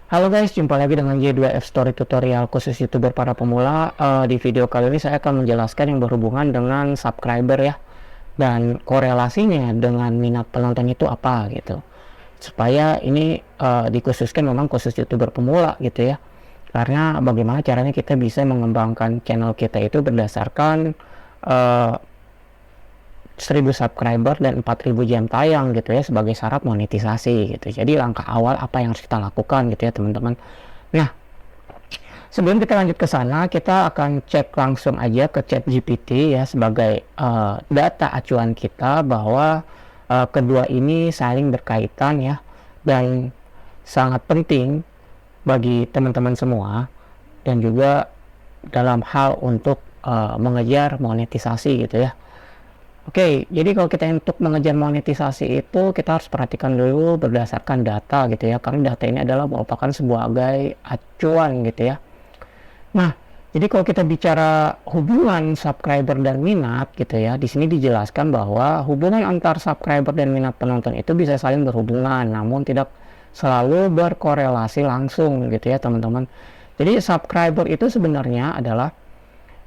Halo guys, jumpa lagi dengan J2F Story Tutorial khusus YouTuber para pemula. Di video kali ini saya akan menjelaskan yang berhubungan dengan subscriber ya, dan korelasinya dengan minat penonton itu apa gitu. Supaya ini dikhususkan memang khusus YouTuber pemula gitu ya. Karena bagaimana caranya kita bisa mengembangkan channel kita itu berdasarkan 1000 subscriber dan 4000 jam tayang gitu ya sebagai syarat monetisasi gitu. Jadi langkah awal apa yang harus kita lakukan gitu ya teman-teman. Nah, sebelum kita lanjut ke sana, kita akan cek langsung aja ke ChatGPT ya sebagai data acuan kita bahwa kedua ini saling berkaitan ya, dan sangat penting bagi teman-teman semua, dan juga dalam hal untuk mengejar monetisasi gitu ya. Oke, jadi kalau kita untuk mengejar monetisasi itu kita harus perhatikan dulu berdasarkan data gitu ya, karena data ini adalah merupakan sebagai acuan gitu ya. Nah, jadi kalau kita bicara hubungan subscriber dan minat gitu ya, di sini dijelaskan bahwa hubungan antar subscriber dan minat penonton itu bisa saling berhubungan, namun tidak selalu berkorelasi langsung gitu ya teman-teman. Jadi subscriber itu sebenarnya adalah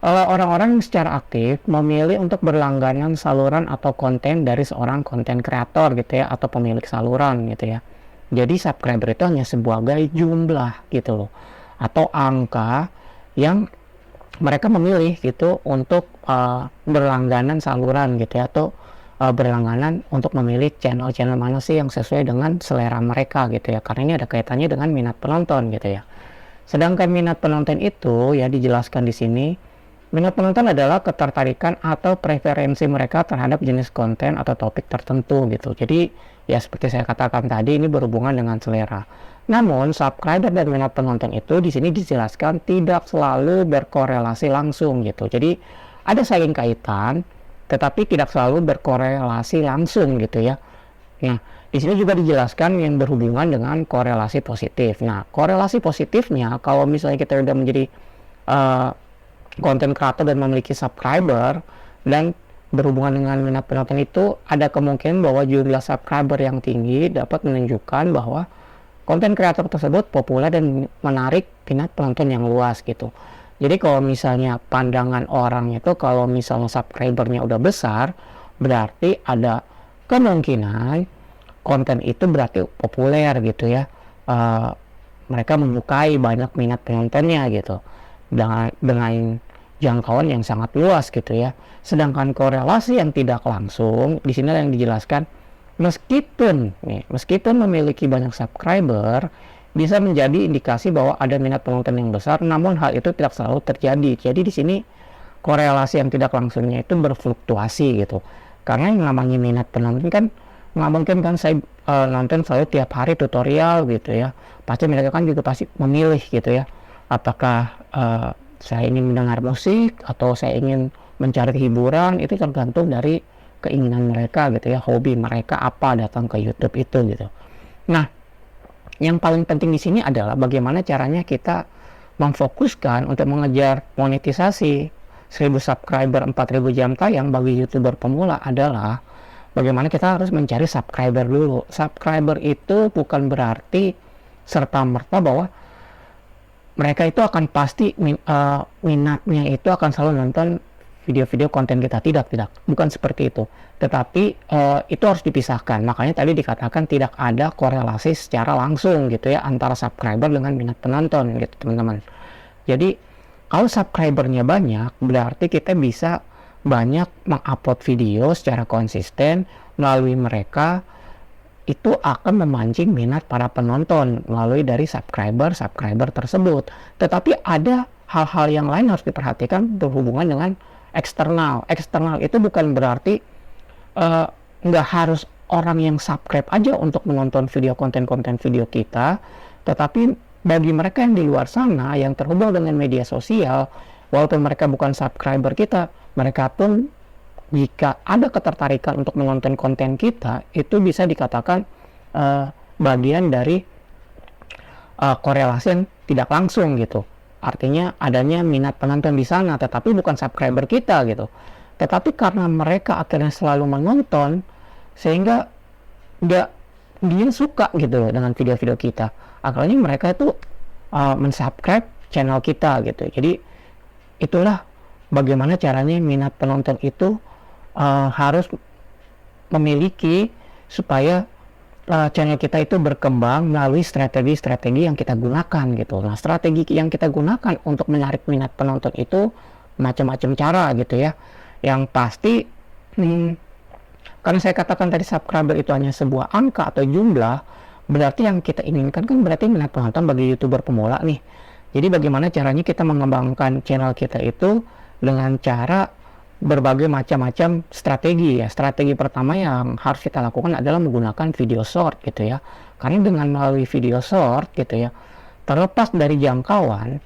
orang-orang secara aktif memilih untuk berlangganan saluran atau konten dari seorang konten kreator gitu ya, atau pemilik saluran gitu ya. Jadi subscriber itu hanya sebagai jumlah gitu loh, atau angka yang mereka memilih gitu untuk berlangganan saluran gitu ya, atau berlangganan untuk memilih channel-channel mana sih yang sesuai dengan selera mereka gitu ya, karena ini ada kaitannya dengan minat penonton gitu ya. Sedangkan minat penonton itu ya dijelaskan di sini. Minat penonton adalah ketertarikan atau preferensi mereka terhadap jenis konten atau topik tertentu gitu. Jadi ya seperti saya katakan tadi, ini berhubungan dengan selera. Namun subscriber dan minat penonton itu di sini dijelaskan tidak selalu berkorelasi langsung gitu. Jadi ada saling kaitan, tetapi tidak selalu berkorelasi langsung gitu ya. Nah, di sini juga dijelaskan yang berhubungan dengan korelasi positif. Nah, korelasi positifnya kalau misalnya kita udah menjadi konten kreator dan memiliki subscriber dan berhubungan dengan minat penonton, itu ada kemungkinan bahwa jumlah subscriber yang tinggi dapat menunjukkan bahwa konten kreator tersebut populer dan menarik minat penonton yang luas gitu. Jadi kalau misalnya pandangan orang itu kalau misalnya subscribernya udah besar, berarti ada kemungkinan konten itu berarti populer gitu ya. Mereka menyukai, banyak minat penontonnya gitu, dengan jangkauan yang sangat luas gitu ya. Sedangkan korelasi yang tidak langsung di sini yang dijelaskan, meskipun memiliki banyak subscriber bisa menjadi indikasi bahwa ada minat penonton yang besar, namun hal itu tidak selalu terjadi. Jadi di sini korelasi yang tidak langsungnya itu berfluktuasi gitu, karena yang namanya minat penonton kan nggak mungkin kan saya nonton selalu tiap hari tutorial gitu ya. Pasti mereka kan juga pasti memilih gitu ya, apakah saya ingin mendengar musik atau saya ingin mencari hiburan. Itu tergantung dari keinginan mereka gitu ya, hobi mereka apa datang ke YouTube itu gitu. Nah, yang paling penting di sini adalah bagaimana caranya kita memfokuskan untuk mengejar monetisasi 1000 subscriber 4000 jam tayang bagi YouTuber pemula adalah bagaimana kita harus mencari subscriber dulu. Subscriber itu bukan berarti serta-merta bahwa mereka itu akan pasti minatnya itu akan selalu nonton video-video konten kita. Tidak, bukan seperti itu. Tetapi itu harus dipisahkan. Makanya tadi dikatakan tidak ada korelasi secara langsung gitu ya antara subscriber dengan minat penonton gitu teman-teman. Jadi kalau subscribernya banyak, berarti kita bisa banyak mengupload video secara konsisten. Melalui mereka itu akan memancing minat para penonton melalui dari subscriber tersebut. Tetapi ada hal-hal yang lain harus diperhatikan berhubungan dengan eksternal. Eksternal itu bukan berarti nggak harus orang yang subscribe aja untuk menonton konten video kita, tetapi bagi mereka yang di luar sana yang terhubung dengan media sosial, walaupun mereka bukan subscriber kita, mereka pun jika ada ketertarikan untuk menonton konten kita, itu bisa dikatakan bagian dari korelasi yang tidak langsung gitu. Artinya adanya minat penonton di sana, tetapi bukan subscriber kita gitu. Tetapi karena mereka akhirnya selalu menonton, sehingga nggak dia suka gitu dengan video-video kita. Akhirnya mereka itu mensubscribe channel kita gitu. Jadi itulah bagaimana caranya minat penonton itu harus memiliki supaya channel kita itu berkembang melalui strategi-strategi yang kita gunakan gitu. Nah, strategi yang kita gunakan untuk menarik minat penonton itu macam-macam cara gitu ya. Yang pasti karena saya katakan tadi subscriber itu hanya sebuah angka atau jumlah, berarti yang kita inginkan kan berarti minat penonton bagi YouTuber pemula nih. Jadi bagaimana caranya kita mengembangkan channel kita itu dengan cara berbagai macam-macam strategi ya. Strategi pertama yang harus kita lakukan adalah menggunakan video short gitu ya. Karena dengan melalui video short gitu ya, terlepas dari jangkauan,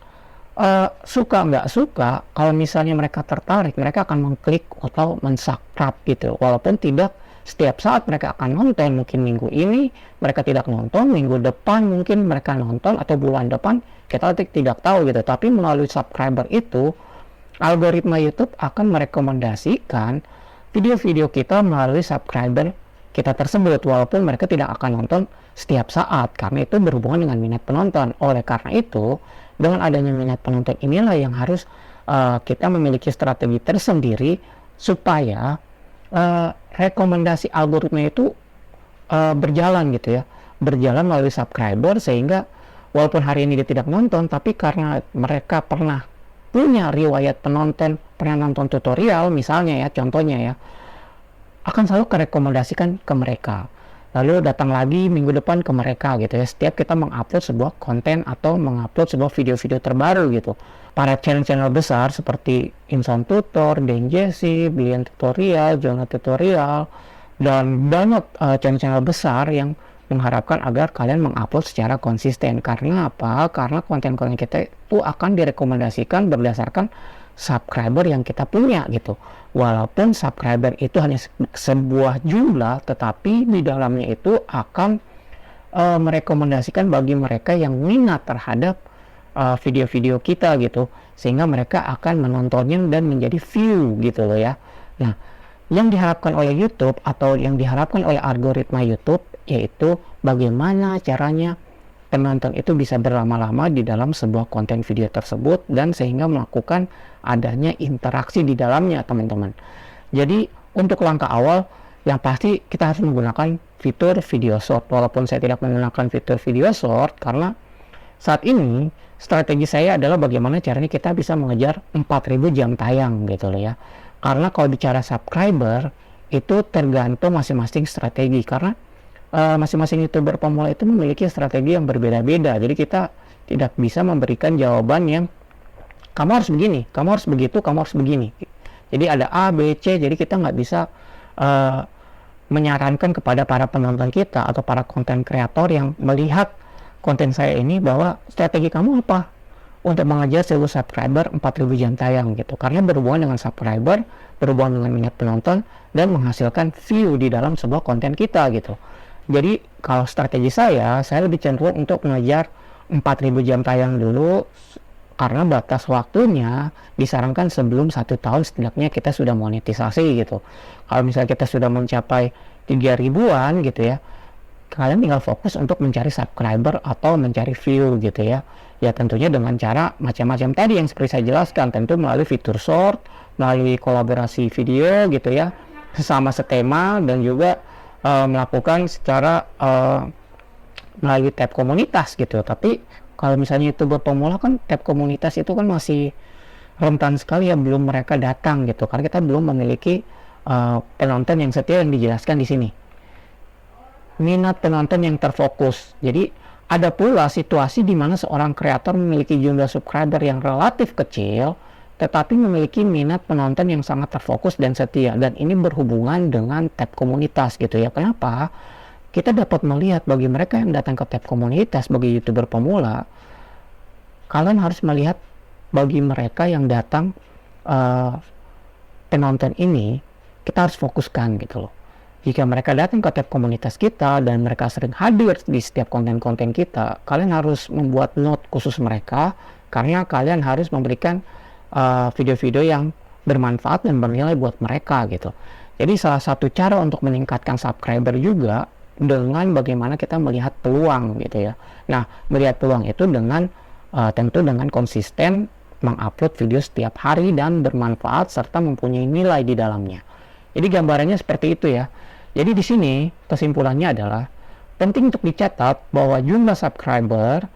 suka nggak suka, kalau misalnya mereka tertarik, mereka akan mengklik atau mensubscribe gitu. Walaupun tidak setiap saat mereka akan nonton, mungkin minggu ini mereka tidak nonton, minggu depan mungkin mereka nonton, atau bulan depan kita tidak tahu gitu. Tapi melalui subscriber itu, algoritma YouTube akan merekomendasikan video-video kita melalui subscriber kita tersebut, walaupun mereka tidak akan nonton setiap saat, karena itu berhubungan dengan minat penonton. Oleh karena itu, dengan adanya minat penonton inilah yang harus kita memiliki strategi tersendiri supaya rekomendasi algoritma itu berjalan gitu ya, berjalan melalui subscriber, sehingga walaupun hari ini dia tidak nonton, tapi karena mereka pernah punya riwayat penonton, pernah nonton tutorial misalnya ya, contohnya ya, akan selalu merekomendasikan ke mereka, lalu datang lagi minggu depan ke mereka gitu ya, setiap kita mengupload sebuah konten atau mengupload sebuah video-video terbaru gitu. Para channel-channel besar seperti Insan Tutor, Den Jesse, Bilian Tutorial, Jonah Tutorial, dan banyak channel-channel besar yang mengharapkan agar kalian mengupload secara konsisten. Karena apa? Karena konten-konten kita itu akan direkomendasikan berdasarkan subscriber yang kita punya gitu. Walaupun subscriber itu hanya sebuah jumlah, tetapi di dalamnya itu akan merekomendasikan bagi mereka yang minat terhadap video-video kita gitu, sehingga mereka akan menontonnya dan menjadi view gitu loh ya. Nah, yang diharapkan oleh YouTube atau yang diharapkan oleh algoritma YouTube yaitu bagaimana caranya penonton itu bisa berlama-lama di dalam sebuah konten video tersebut, dan sehingga melakukan adanya interaksi di dalamnya, teman-teman. Jadi untuk langkah awal yang pasti kita harus menggunakan fitur video short. Walaupun saya tidak menggunakan fitur video short karena saat ini strategi saya adalah bagaimana caranya kita bisa mengejar 4000 jam tayang gitu loh ya. Karena kalau bicara subscriber itu tergantung masing-masing strategi, karena masing-masing YouTuber pemula itu memiliki strategi yang berbeda-beda. Jadi kita tidak bisa memberikan jawaban yang kamu harus begini, kamu harus begitu, kamu harus begini. Jadi ada A, B, C. Jadi kita nggak bisa menyarankan kepada para penonton kita atau para konten kreator yang melihat konten saya ini bahwa strategi kamu apa untuk mengejar 1000 subscriber, 4000 jam tayang gitu. Karena berhubungan dengan subscriber, berhubungan dengan minat penonton, dan menghasilkan view di dalam sebuah konten kita gitu. Jadi kalau strategi saya lebih cenderung untuk mengejar 4000 jam tayang dulu, karena batas waktunya disarankan sebelum 1 tahun setidaknya kita sudah monetisasi gitu. Kalau misalnya kita sudah mencapai 3000-an gitu ya, kalian tinggal fokus untuk mencari subscriber atau mencari view gitu ya. Ya tentunya dengan cara macam-macam tadi yang seperti saya jelaskan, tentu melalui fitur short, melalui kolaborasi video gitu ya, sesama setema, dan juga melakukan secara melalui tab komunitas gitu. Tapi kalau misalnya YouTuber pemula kan tab komunitas itu kan masih rentan sekali ya, belum mereka datang gitu, karena kita belum memiliki penonton yang setia yang dijelaskan di sini, minat penonton yang terfokus. Jadi ada pula situasi di mana seorang kreator memiliki jumlah subscriber yang relatif kecil tetapi memiliki minat penonton yang sangat terfokus dan setia, dan ini berhubungan dengan tab komunitas gitu ya. Kenapa? Kita dapat melihat bagi mereka yang datang ke tab komunitas, bagi YouTuber pemula, kalian harus melihat bagi mereka yang datang penonton ini, kita harus fokuskan gitu loh. Jika mereka datang ke tab komunitas kita dan mereka sering hadir di setiap konten-konten kita, kalian harus membuat note khusus mereka, karena kalian harus memberikan video-video yang bermanfaat dan bernilai buat mereka gitu. Jadi salah satu cara untuk meningkatkan subscriber juga dengan bagaimana kita melihat peluang gitu ya. Nah, melihat peluang itu dengan tentu dengan konsisten mengupload video setiap hari dan bermanfaat serta mempunyai nilai di dalamnya. Jadi gambarannya seperti itu ya. Jadi di sini kesimpulannya adalah penting untuk dicatat bahwa jumlah subscriber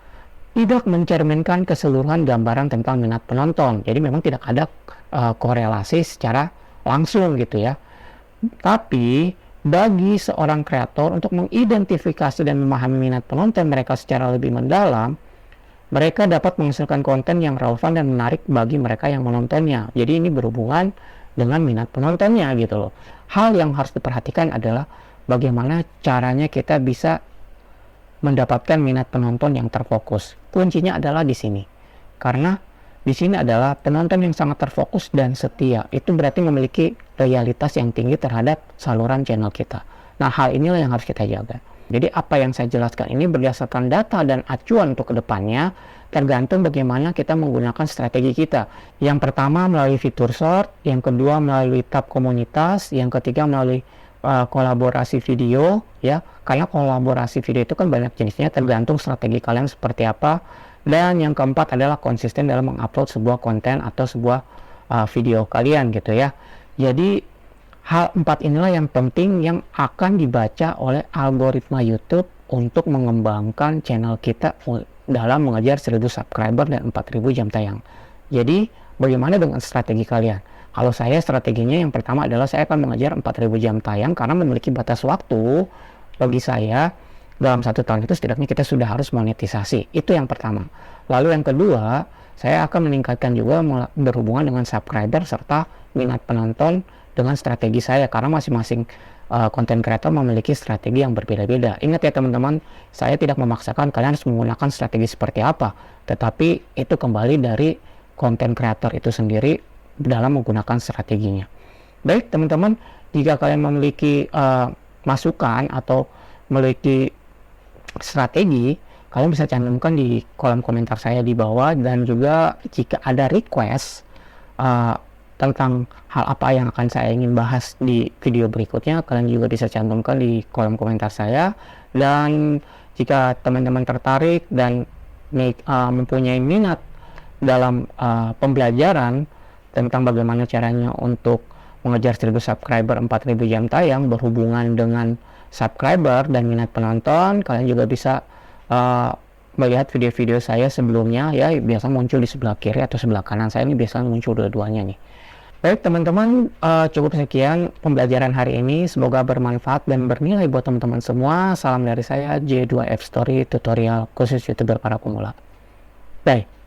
tidak mencerminkan keseluruhan gambaran tentang minat penonton. Jadi memang tidak ada korelasi secara langsung gitu ya. Tapi bagi seorang kreator untuk mengidentifikasi dan memahami minat penonton mereka secara lebih mendalam, mereka dapat menghasilkan konten yang relevan dan menarik bagi mereka yang menontonnya. Jadi ini berhubungan dengan minat penontonnya gitu loh. Hal yang harus diperhatikan adalah bagaimana caranya kita bisa mendapatkan minat penonton yang terfokus. Kuncinya adalah di sini. Karena di sini adalah penonton yang sangat terfokus dan setia. Itu berarti memiliki loyalitas yang tinggi terhadap saluran channel kita. Nah, hal inilah yang harus kita jaga. Jadi apa yang saya jelaskan ini berdasarkan data dan acuan untuk kedepannya, tergantung bagaimana kita menggunakan strategi kita. Yang pertama melalui fitur short, yang kedua melalui tab komunitas, yang ketiga melalui kolaborasi video ya. Karena kolaborasi video itu kan banyak jenisnya, tergantung strategi kalian seperti apa. Dan yang keempat adalah konsisten dalam mengupload sebuah konten atau sebuah video kalian gitu ya. Jadi hal 4 inilah yang penting yang akan dibaca oleh algoritma YouTube untuk mengembangkan channel kita dalam mengejar 1000 subscriber dan 4000 jam tayang. Jadi bagaimana dengan strategi kalian? Kalau saya strateginya yang pertama adalah saya akan mengejar 4000 jam tayang karena memiliki batas waktu. Bagi saya dalam 1 tahun itu setidaknya kita sudah harus monetisasi. Itu yang pertama. Lalu yang kedua, saya akan meningkatkan juga berhubungan dengan subscriber serta minat penonton dengan strategi saya, karena masing-masing konten kreator memiliki strategi yang berbeda-beda. Ingat ya teman-teman, saya tidak memaksakan kalian harus menggunakan strategi seperti apa, tetapi itu kembali dari konten kreator itu sendiri dalam menggunakan strateginya. Baik teman-teman, jika kalian memiliki masukan atau memiliki strategi, kalian bisa cantumkan di kolom komentar saya di bawah, dan juga jika ada request tentang hal apa yang akan saya ingin bahas di video berikutnya, kalian juga bisa cantumkan di kolom komentar saya. Dan jika teman-teman tertarik dan mempunyai minat dalam pembelajaran tentang bagaimana caranya untuk mengejar 1000 subscriber 4000 jam tayang berhubungan dengan subscriber dan minat penonton, kalian juga bisa melihat video-video saya sebelumnya ya, biasa muncul di sebelah kiri atau sebelah kanan saya, ini biasanya muncul dua-duanya nih. Baik teman-teman, cukup sekian pembelajaran hari ini, semoga bermanfaat dan bernilai buat teman-teman semua. Salam dari saya, J2F Story, tutorial khusus YouTuber para pemula. Bye.